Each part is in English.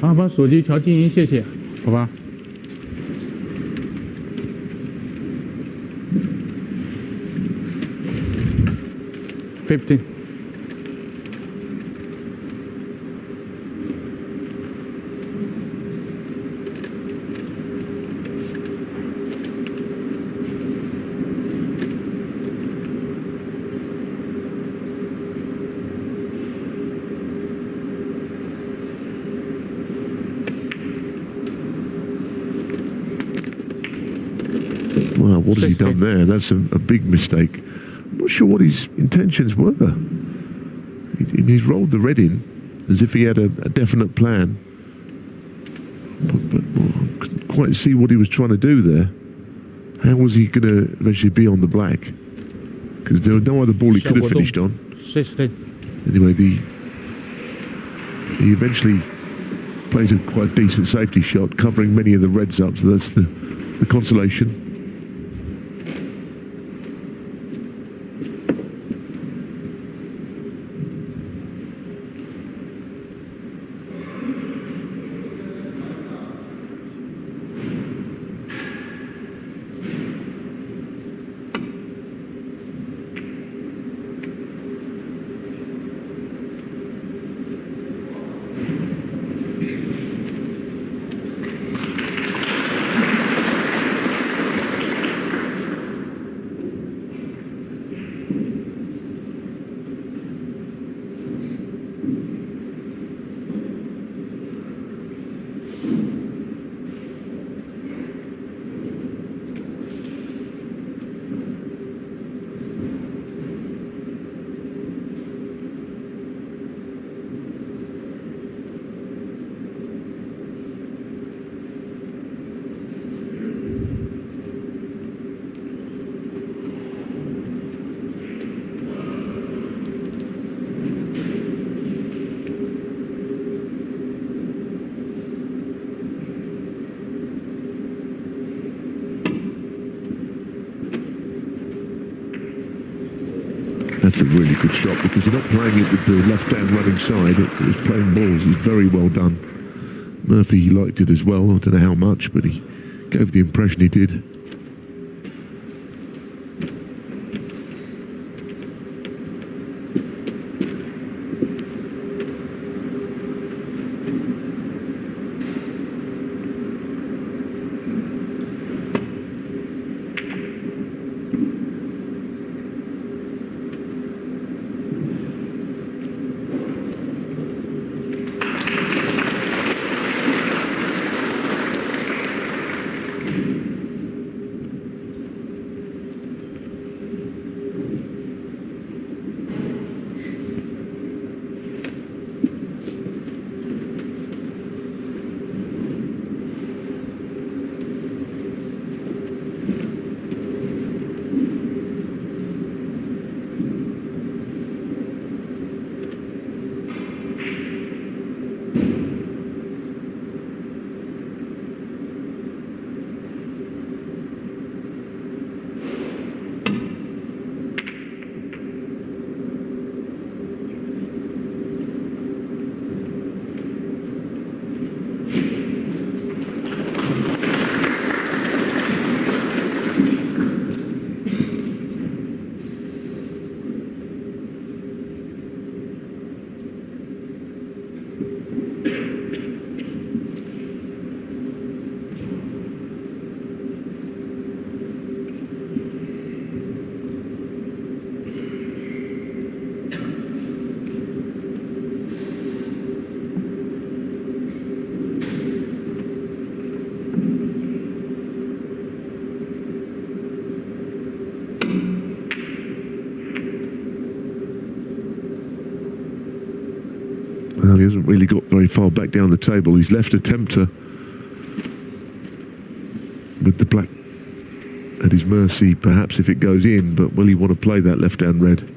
好，把手机调静音，谢谢，好吧。15. Well, what has he done there? That's a big mistake. I'm not sure what his intentions were. He's rolled the red in as if he had a definite plan. But I couldn't quite see what he was trying to do there. How was he going to eventually be on the black? Because there was no other ball he could have finished on. 16. Anyway, he eventually plays a quite decent safety shot, covering many of the reds up, so that's the consolation. That's a really good shot because you're not playing it with the left-hand running side. It was playing balls. It's very well done. Murphy liked it as well. I don't know how much, but he gave the impression he did. Well, he hasn't really got very far back down the table. He's left a tempter with the black at his mercy, perhaps if it goes in, but will he want to play that left-hand red?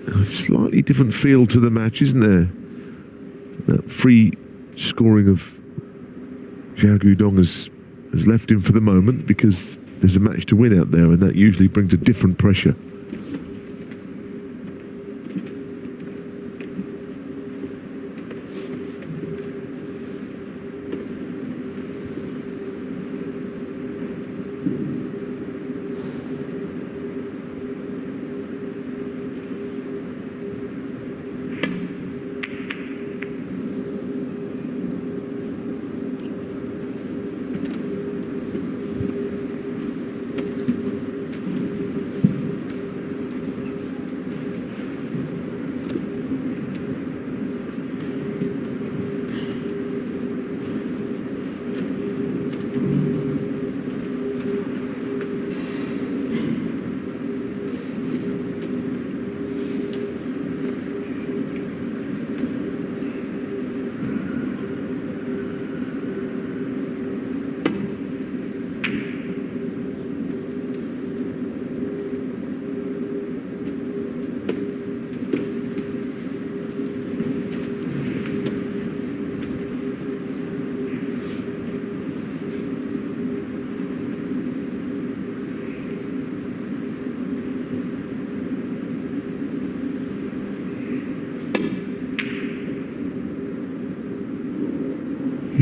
A slightly different feel to the match, isn't there? That free scoring of Xiao Guodong has left him for the moment because there's a match to win out there, and that usually brings a different pressure.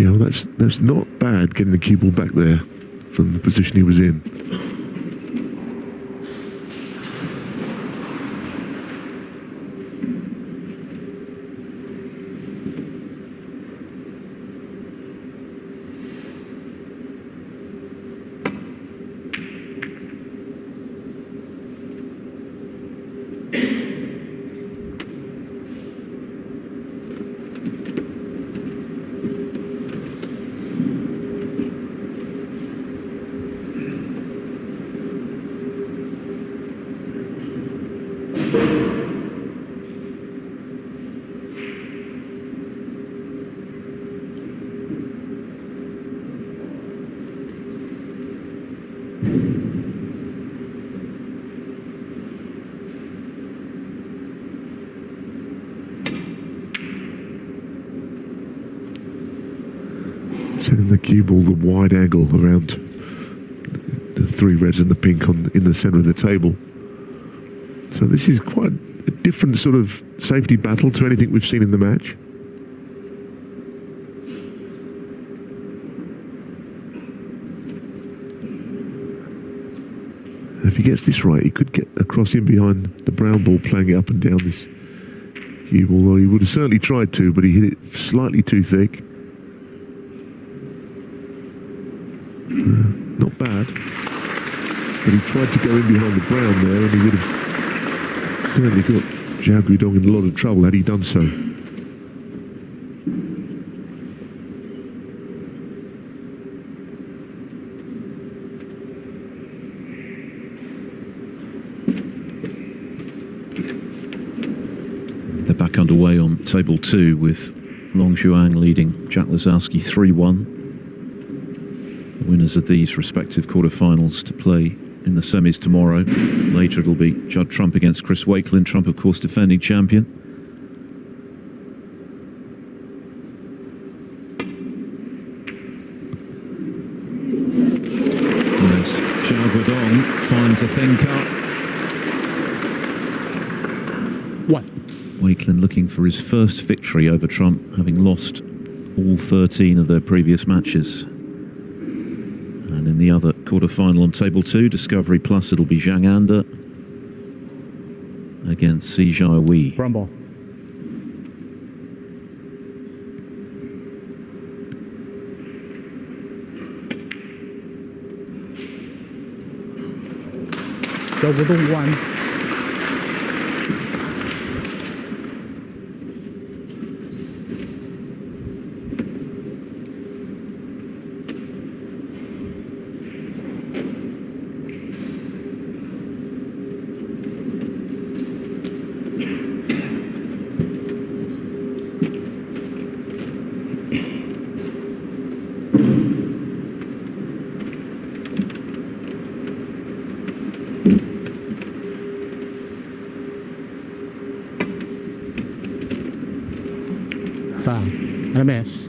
Yeah, well, that's not bad getting the cue ball back there from the position he was in. Sending the cue ball the wide angle around the three reds and the pink in the centre of the table. So this is quite a different sort of safety battle to anything we've seen in the match. If he gets this right, he could get across in behind the brown ball, playing it up and down this cue ball, although he would have certainly tried to, but he hit it slightly too thick. Not bad, but he tried to go in behind the brown there, and he would have certainly got Xiao Guodong in a lot of trouble had he done so. They're back underway on table 2 with Long Zhuang leading Jack Lazowski 3-1. The winners of these respective quarterfinals to play in the semis tomorrow. Later it'll be Judd Trump against Chris Wakelin. Trump, of course, defending champion. Yes, Xiao Guodong finds a thin cut. What? Wakelin looking for his first victory over Trump, having lost all 13 of their previous matches. And in the other quarter-final on table 2, Discovery Plus, it'll be Zhang Anda against Si Jiawei. Brown ball. Xiao Guodong 1. LMS.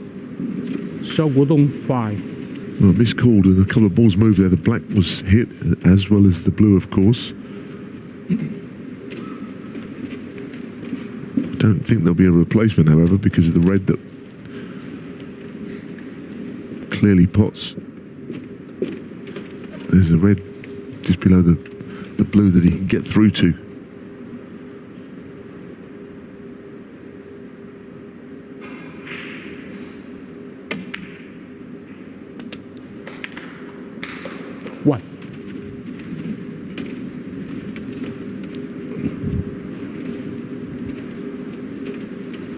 Xiao Guodong 5. Well, miscalled and a couple of balls moved there. The black was hit as well as the blue, of course. I don't think there'll be a replacement, however, because of the red that clearly pots. There's a red just below the blue that he can get through to. What?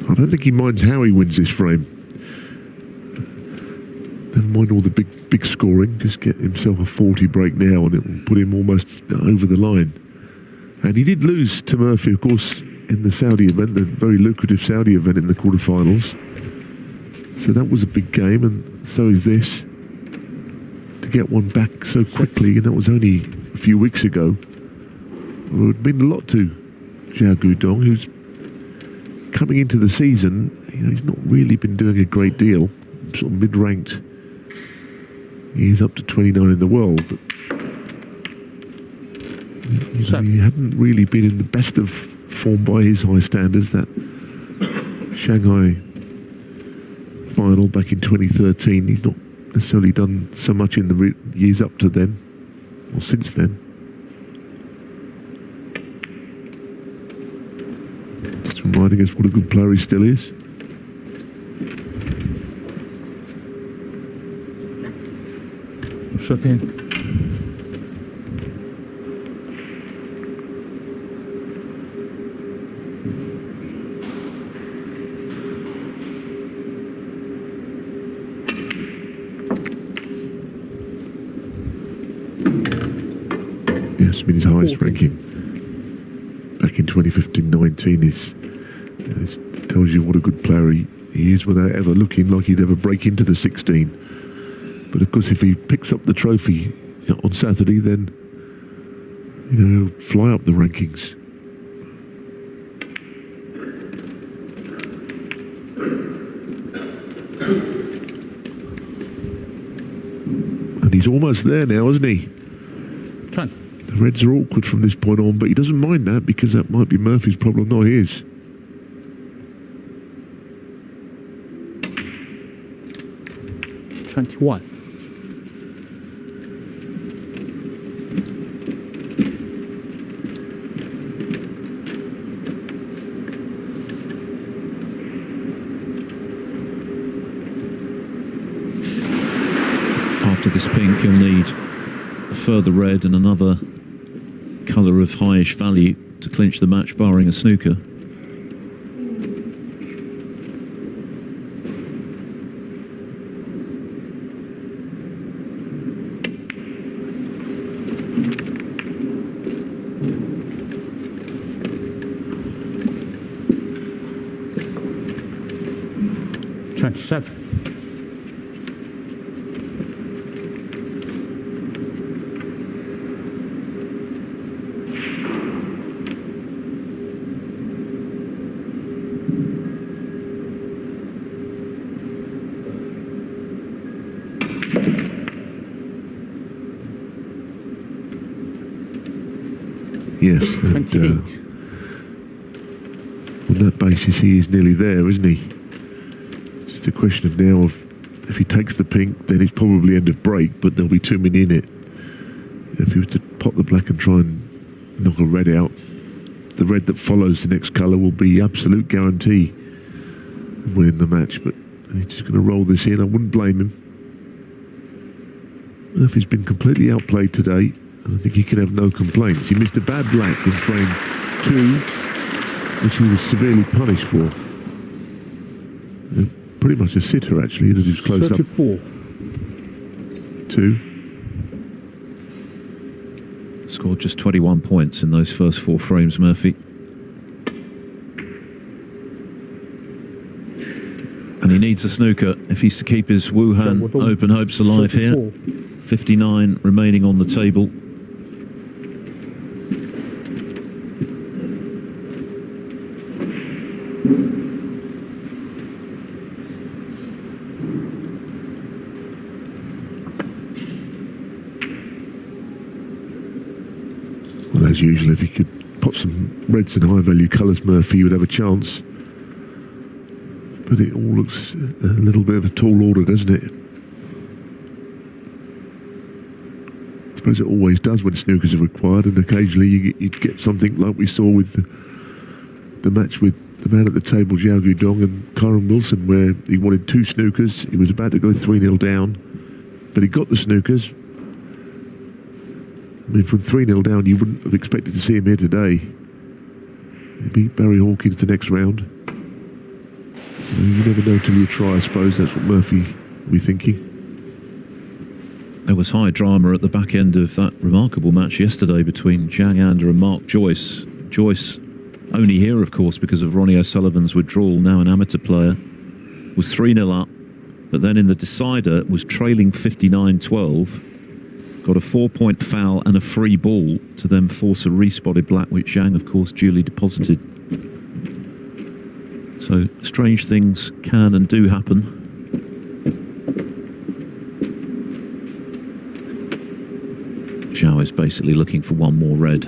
I don't think he minds how he wins this frame. Never mind all the big scoring. Just get himself a 40 break now and it will put him almost over the line. And he did lose to Murphy, of course, in the Saudi event, the very lucrative Saudi event in the quarterfinals. So that was a big game, and so is this. To get one back so quickly, and that was only a few weeks ago. Well, it meant a lot to Xiao Guodong, who's coming into the season. He's not really been doing a great deal, sort of mid-ranked. He's up to 29 in the world, but he hadn't really been in the best of form by his high standards. That Shanghai final back in 2013. He's not necessarily done so much in the years up to then, or since then. Just reminding us what a good player he still is. Shot in. Yes, I mean his highest 14. ranking back in 2015-19 is, it tells you what a good player he is without ever looking like he'd ever break into the 16. But of course, if he picks up the trophy on Saturday, then he'll fly up the rankings. And he's almost there now, isn't he? 20. The Reds are awkward from this point on, but he doesn't mind that because that might be Murphy's problem, not his. $21. After this pink, you'll need a further red and another colour of highish value to clinch the match, barring a snooker. $27. Yes, 28. On that basis, he is nearly there, isn't he? It's just a question of now of if he takes the pink, then it's probably end of break, but there'll be too many in it. If he was to pop the black and try and knock a red out, the red that follows the next colour will be absolute guarantee of winning the match. But he's just going to roll this in. I wouldn't blame him. Murphy's been completely outplayed today. I think he can have no complaints. He missed a bad black in frame 2, which he was severely punished for. Pretty much a sitter, actually, that he was close 34. up to. Scored just 21 points in those first 4 frames, Murphy. And he needs a snooker if he's to keep his Wuhan Open hopes alive here. 59 remaining on the table. Well, as usual, if he could pop some reds and high-value colours, Murphy would have a chance. But it all looks a little bit of a tall order, doesn't it? I suppose it always does when snookers are required, and occasionally you'd get something like we saw with the match with the man at the table, Xiao Guodong and Kyron Wilson, where he wanted 2 snookers. He was about to go 3-0 down, but he got the snookers. I mean, from 3-0 down, you wouldn't have expected to see him here today. He beat Barry Hawkins the next round. So you never know till you try, I suppose. That's what Murphy will be thinking. There was high drama at the back end of that remarkable match yesterday between Zhang Anda and Mark Joyce. Joyce, only here, of course, because of Ronnie O'Sullivan's withdrawal, now an amateur player, was 3-0 up, but then in the decider was trailing 59-12, got a 4-point foul and a free ball to then force a respotted black, which Zhang, of course, duly deposited. So strange things can and do happen. Xiao is basically looking for one more red.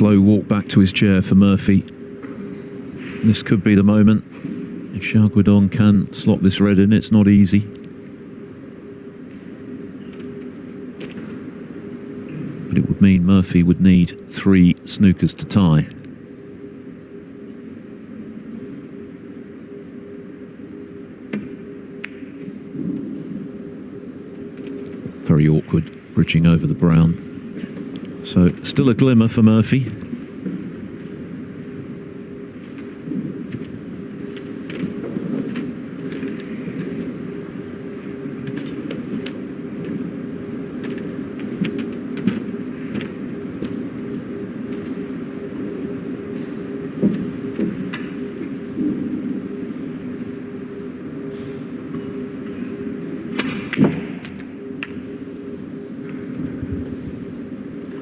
Slow walk back to his chair for Murphy. This could be the moment. If Xiao Guodong can slot this red in, it's not easy. But it would mean Murphy would need 3 snookers to tie. Very awkward, bridging over the brown. So still a glimmer for Murphy.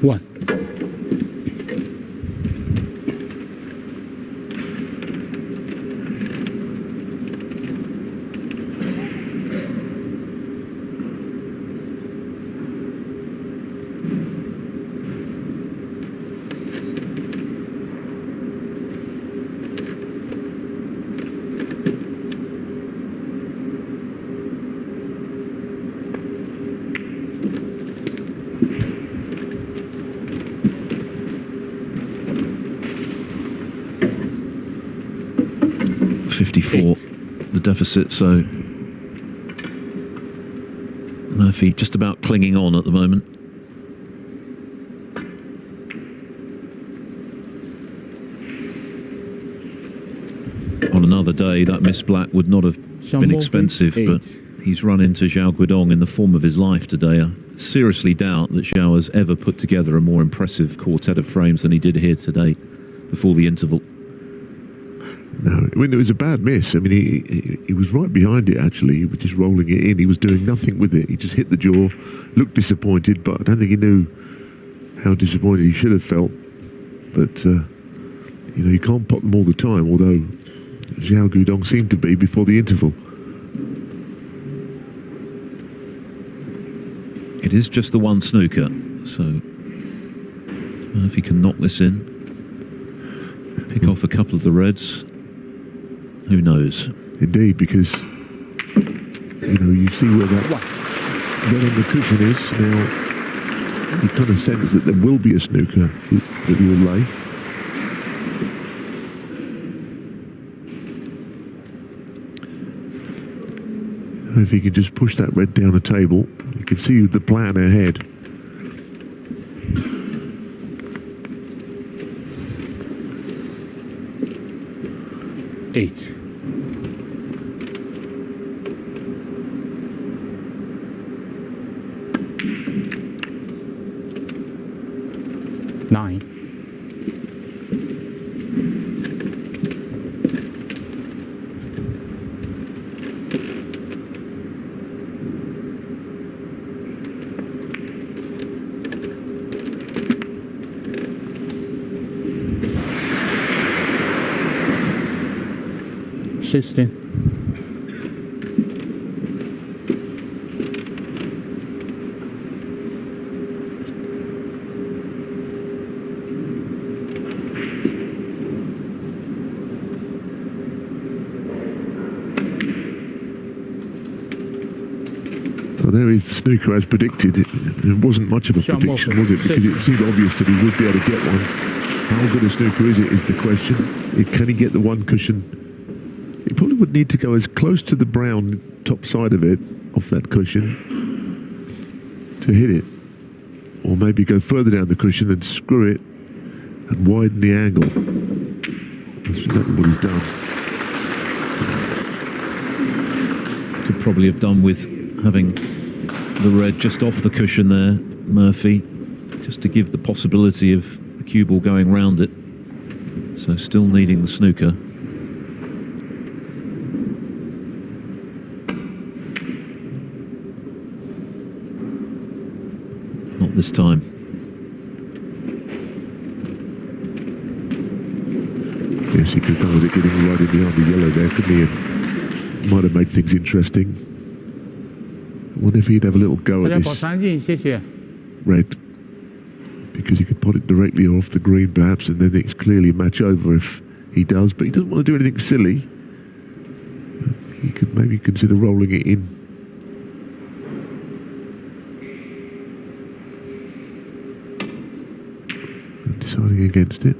One. The deficit, so Murphy just about clinging on at the moment. On another day, that miss black would not have been expensive, but he's run into Xiao Guodong in the form of his life today. I seriously doubt that Xiao has ever put together a more impressive quartet of frames than he did here today before the interval. No, I mean, it was a bad miss. I mean, he was right behind it, actually. He was just rolling it in. He was doing nothing with it. He just hit the jaw, looked disappointed, but I don't think he knew how disappointed he should have felt. But, you know, you can't pot them all the time, although Xiao Guodong seemed to be before the interval. It is just the one snooker, so if he can knock this in, pick off a couple of the reds, who knows? Indeed, because, you know, you see where that red on the cushion is. Now, you kind of sense that there will be a snooker that he will lay. You know, if he can just push that red down the table, you can see the plan ahead. Eight. Nine. System. Well, there is the snooker as predicted. It wasn't much of a prediction, was it? Because it seemed obvious that he would be able to get one. How good a snooker is it is the question. Can he get the one cushion? He probably would need to go as close to the brown top side of it, off that cushion, to hit it. Or maybe go further down the cushion and screw it and widen the angle. That's exactly what he's done. Could probably have done with having the red just off the cushion there, Murphy, just to give the possibility of the cue ball going round it. So still needing the snooker. Not this time. Yes, he could have done with it getting right in behind the yellow there, couldn't he? And might have made things interesting. I wonder if he'd have a little go at this red. because he could pot it directly off the green perhaps, and then it's clearly match over if he does, but he doesn't want to do anything silly. He could maybe consider rolling it in. And deciding against it.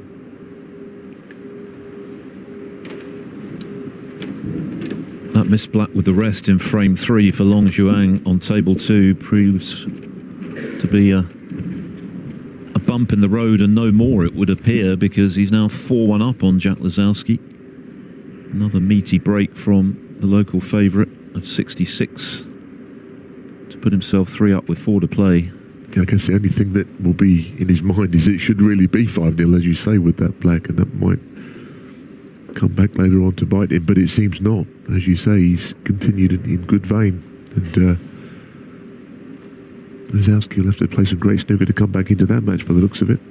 That missed black with the rest in frame 3 for Long Zhuang on table 2 proves to be a bump in the road and no more, it would appear, because he's now 4-1 up on Jack Lazowski. Another meaty break from the local favourite of 66 to put himself 3 up with 4 to play. Yeah, I guess the only thing that will be in his mind is it should really be 5-0, as you say, with that black, and that might come back later on to bite him, but it seems not. As you say, he's continued in good vein, and Lazowski will have to play some great snooker to come back into that match by the looks of it.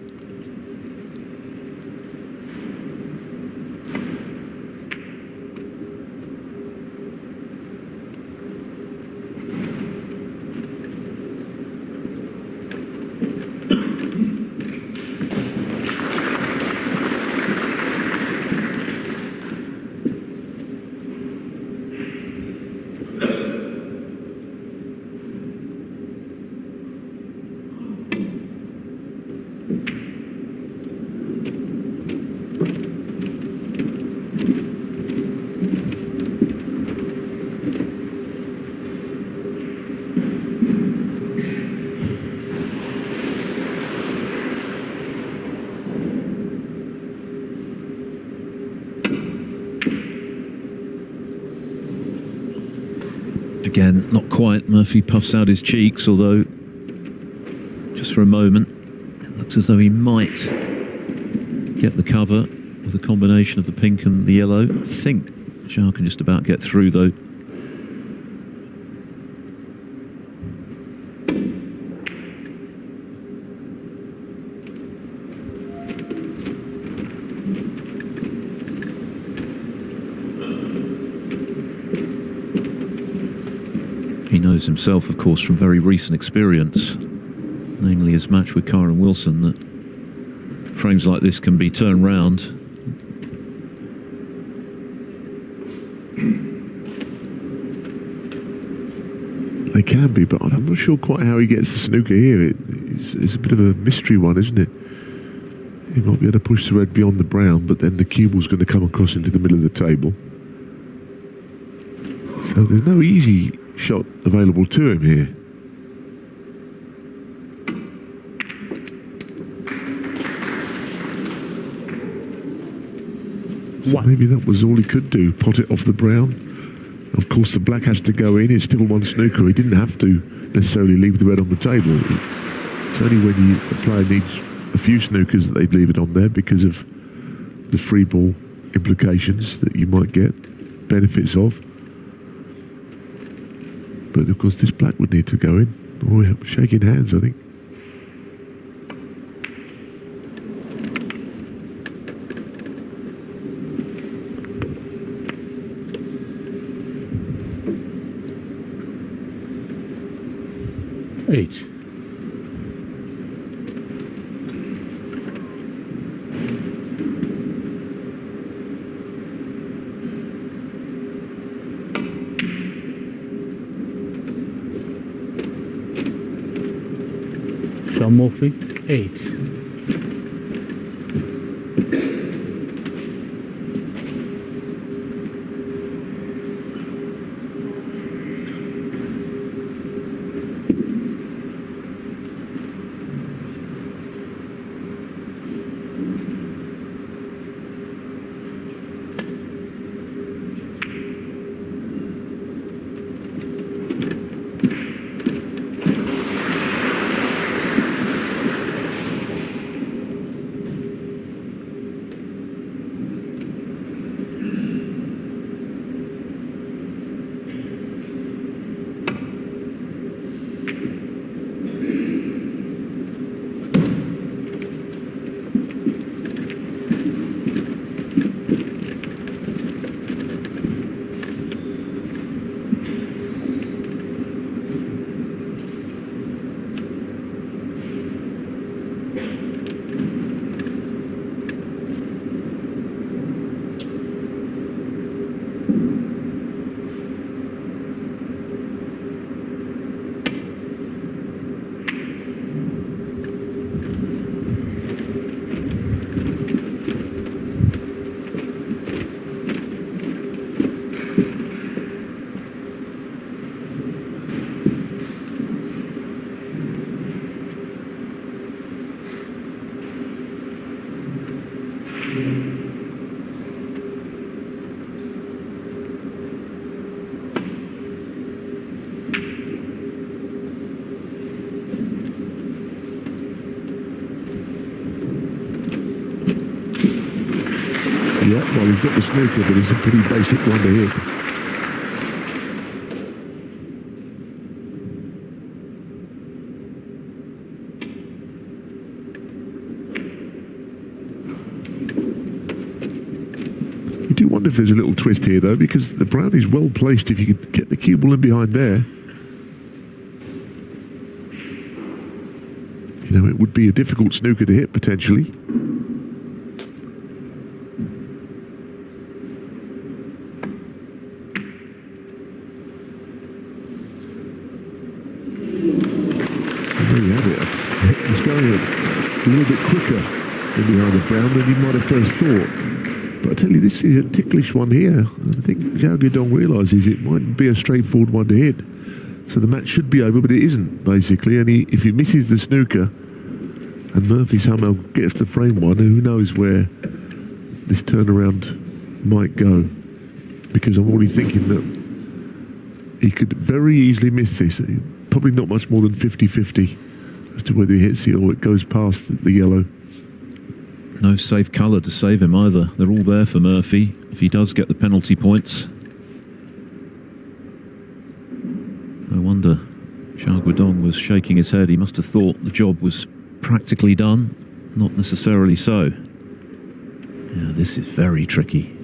Again, not quite. Murphy puffs out his cheeks, although just for a moment it looks as though he might get the cover with a combination of the pink and the yellow. I think Xiao can just about get through, though. He knows himself, of course, from very recent experience, namely his match with Kyren Wilson, that frames like this can be turned round. They can be, but I'm not sure quite how he gets the snooker here. It's a bit of a mystery one, isn't it? He might be able to push the red beyond the brown, but then the cue ball's going to come across into the middle of the table. So there's no easy shot available to him here. So maybe that was all he could do, pot it off the brown. Of course, the black has to go in. It's still one snooker. He didn't have to necessarily leave the red on the table. It's only when a player needs a few snookers that they'd leave it on there because of the free ball implications that you might get benefits of. But of course, this black would need to go in. Oh, we're shaking hands, I think. Eight. Shaun Murphy, 8. Yeah, well, he's got the snooker, but it's a pretty basic one to hit. You do wonder if there's a little twist here, though, because the brown is well placed if you could get the cue ball in behind there. You know, it would be a difficult snooker to hit, potentially. There you have it. It's going a little bit quicker in behind the brown than you might have first thought. But I tell you, this is a ticklish one here. I think Xiao Guodong realises it mightn't be a straightforward one to hit. So the match should be over, but it isn't, basically. And if he misses the snooker and Murphy somehow gets the frame one, who knows where this turnaround might go. Because I'm already thinking that he could very easily miss this. Probably not much more than 50-50 as to whether he hits it or it goes past the yellow. No safe colour to save him either. They're all there for Murphy if he does get the penalty points. No wonder Xiao Guodong was shaking his head. He must have thought the job was practically done. Not necessarily so. Yeah, this is very tricky.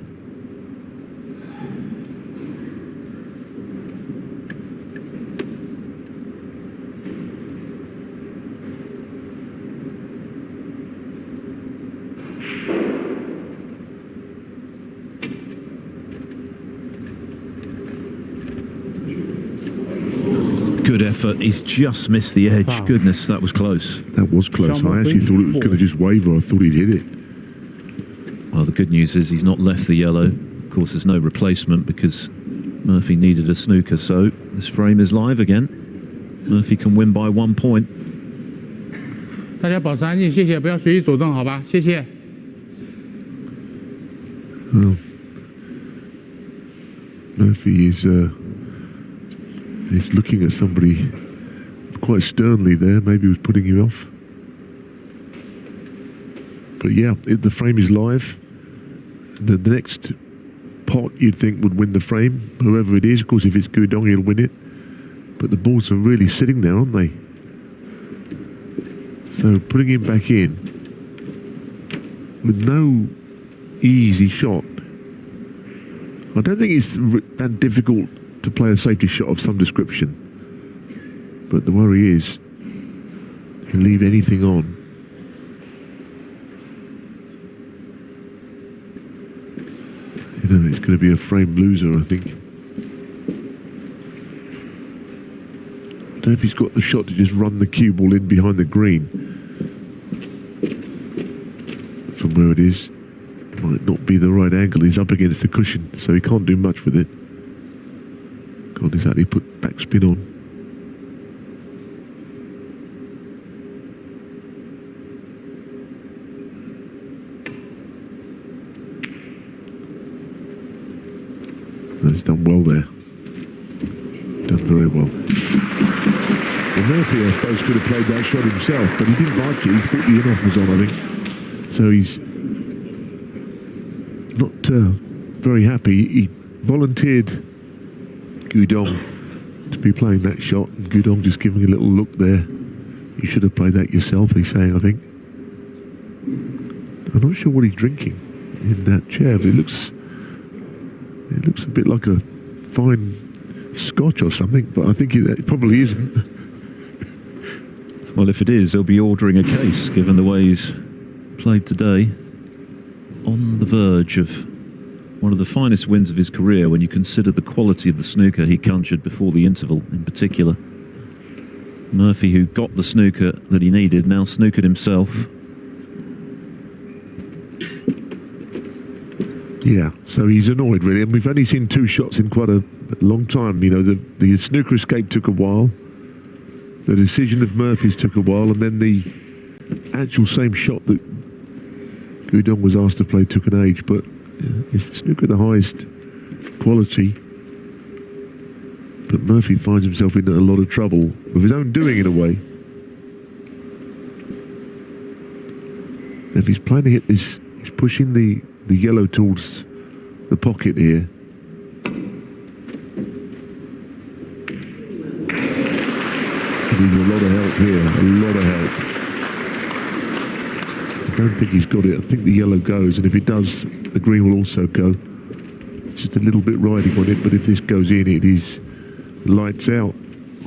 Good effort. He's just missed the edge. Foul. Goodness, that was close. That was close. Shaun I actually Murphy, thought it was going to just waver. I thought he'd hit it. Well, the good news is he's not left the yellow. Of course, there's no replacement because Murphy needed a snooker, so this frame is live again. Murphy can win by 1 point. 大家保持安静，谢谢，不要随意走动，好吧？谢谢。 Murphy is looking at somebody quite sternly there. Maybe he was putting him off. But yeah, the frame is live. The next pot you'd think would win the frame, whoever it is. Of course, if it's Guodong, he'll win it. But the balls are really sitting there, aren't they? So putting him back in with no easy shot. I don't think it's that difficult to play a safety shot of some description. But the worry is, you can leave anything on. You know, it's going to be a frame loser, I think. I don't know if he's got the shot to just run the cue ball in behind the green. From where it is. Might not be the right angle. He's up against the cushion, so he can't do much with it. Can't exactly put backspin on. No, he's done well there. Done very well. Well, Murphy, I suppose, could have played that shot himself, but he didn't like it. He thought the in-off was on, I think. So he's not very happy. He volunteered Guodong to be playing that shot, and Guodong just giving a little look there. You should have played that yourself, he's saying, I think. I'm not sure what he's drinking in that chair, but it looks a bit like a fine scotch or something, but I think it probably isn't. Well, if it is, he'll be ordering a case, given the way he's played today. On the verge of one of the finest wins of his career when you consider the quality of the snooker he conjured before the interval in particular. Murphy, who got the snooker that he needed, now snookered himself. Yeah, so he's annoyed really, and we've only seen 2 shots in quite a long time. You know, the snooker escape took a while, the decision of Murphy's took a while, and then the actual same shot that Guodong was asked to play took an age. But it's snooker the highest quality. But Murphy finds himself in a lot of trouble of his own doing, in a way. If he's playing to hit this, he's pushing the the yellow towards the pocket here. Needs a lot of help here, a lot of help. I don't think he's got it. I think the yellow goes, and if it does, the green will also go. It's just a little bit riding on it, but if this goes in, it is lights out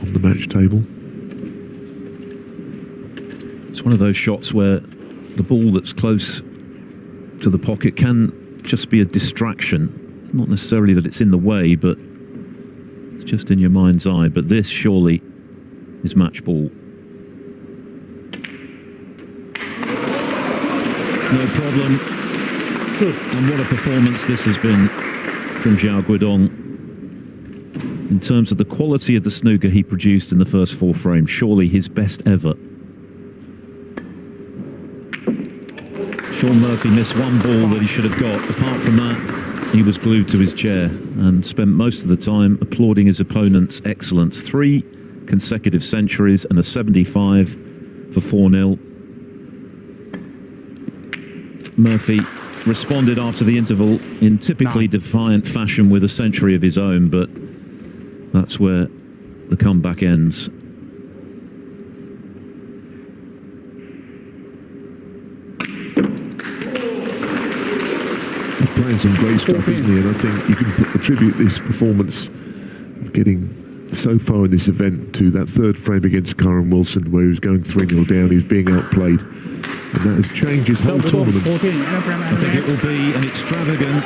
on the match table. It's one of those shots where the ball that's close to the pocket can just be a distraction. Not necessarily that it's in the way, but it's just in your mind's eye. But this surely is match ball. No problem. Good. And what a performance this has been from Xiao Guodong. In terms of the quality of the snooker he produced in the first 4 frames, surely his best ever. Shaun Murphy missed one ball that he should have got. Apart from that, he was glued to his chair and spent most of the time applauding his opponent's excellence. 3 consecutive centuries and a 75 for 4-0. Murphy responded after the interval in typically defiant fashion with a century of his own, but that's where the comeback ends. He's playing some great stuff, isn't he? And I think you can attribute this performance of getting so far in this event to that 3rd frame against Karen Wilson, where he was going 3-0 down, he was being outplayed, and that has changed his whole tournament. I think it will be an extravagant